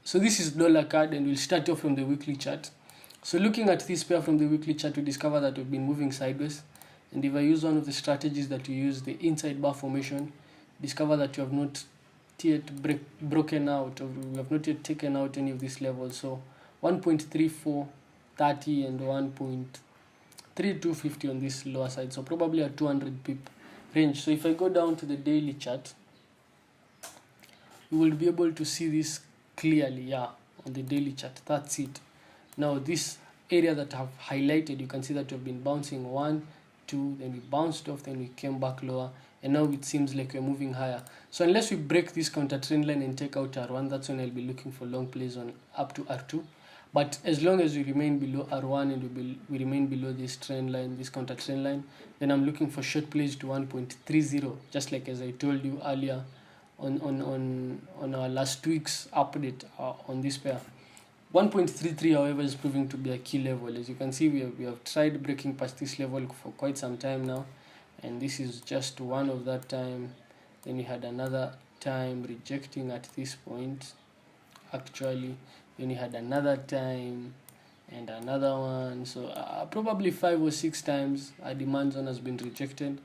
So this is dollar CAD, and we'll start off from the weekly chart. So looking at this pair from the weekly chart, we discover that we've been moving sideways. And if I use one of the strategies that we use, the inside bar formation, discover that you have not yet broken out, or we have not yet taken out any of these levels. So 1.3430 and 1.3250 on this lower side, so probably a 200 pip range. So if I go down to the daily chart, you will be able to see this clearly, on the daily chart. That's it. Now this area that I've highlighted, you can see that we've been bouncing 1, 2, then we bounced off, then we came back lower, and now it seems like we're moving higher. So unless we break this counter trend line and take out R1, that's when I'll be looking for long plays on up to R2. But as long as we remain below R1 and we remain below this trend line, this counter trend line, then I'm looking for short plays to 1.30, just like as I told you earlier on our last week's update on this pair. 1.33, however, is proving to be a key level. As you can see, we have tried breaking past this level for quite some time now, and this is just one of that time. Then we had another time rejecting at this point, actually. Then we had another time and another one. So probably 5 or 6 times a demand zone has been rejected.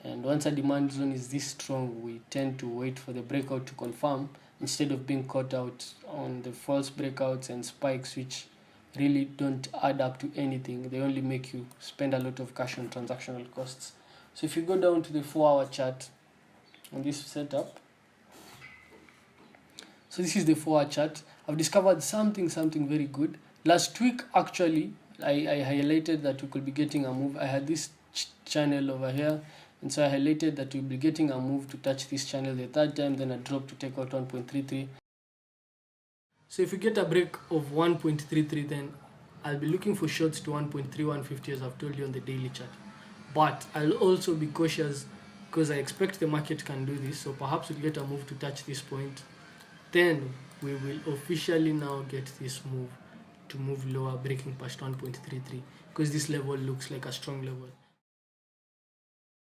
And once a demand zone is this strong, we tend to wait for the breakout to confirm instead of being caught out on the false breakouts and spikes, which really don't add up to anything. They only make you spend a lot of cash on transactional costs. So if you go down to the 4-hour chart on this setup, so this is the 4-hour chart. I've discovered something very good. Last week, actually, I highlighted that we could be getting a move. I had this channel over here, and so I highlighted that we'll be getting a move to touch this channel the third time, then a drop to take out 1.33. So if we get a break of 1.33, then I'll be looking for shorts to 1.3150, as I've told you on the daily chart. But I'll also be cautious because I expect the market can do this. So perhaps we'll get a move to touch this point. Then we will officially now get this move to move lower, breaking past 1.33, because this level looks like a strong level.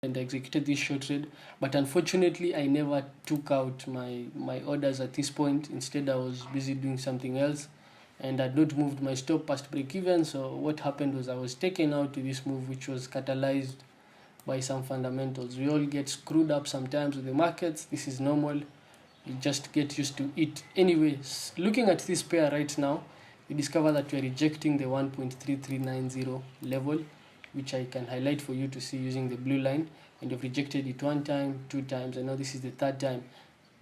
And I executed this short trade, but unfortunately I never took out my orders at this point. Instead, I was busy doing something else, and I'd not moved my stop past break even. So what happened was I was taken out to this move, which was catalyzed by some fundamentals. We all get screwed up sometimes with the markets. This is normal. You just get used to it. Anyways, looking at this pair right now, we discover that we are rejecting the 1.3390 level, which I can highlight for you to see using the blue line. And you've rejected it 1 time, 2 times, and now this is the 3rd time.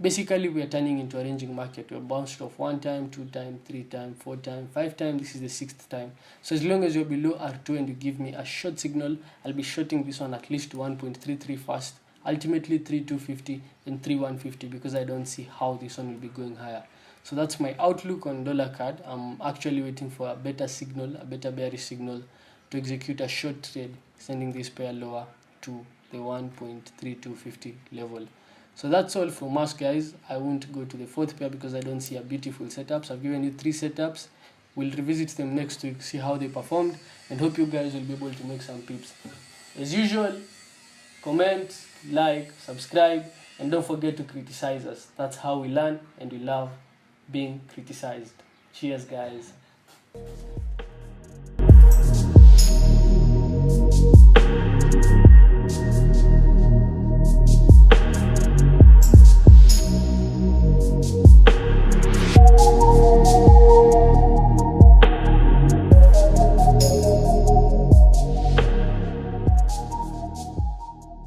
Basically, we are turning into a ranging market. We're bounced off 1 time, 2 times, 3 times, 4 times, 5 times. This is the 6th time. So as long as you're below R2 and you give me a short signal, I'll be shorting this one at least to 1.33 first, ultimately 3.250 and 3.150, because I don't see how this one will be going higher. So that's my outlook on dollar CAD. I'm actually waiting for a better signal, a better bearish signal, to execute a short trade, sending this pair lower to the 1.3250 level. So that's all from us, guys. I won't go to the 4th pair because I don't see a beautiful setups. I've given you 3 setups. We'll revisit them next week, see how they performed, and hope you guys will be able to make some pips. As usual, comment, like, subscribe, and don't forget to criticize us. That's how we learn, and we love being criticized. Cheers, guys.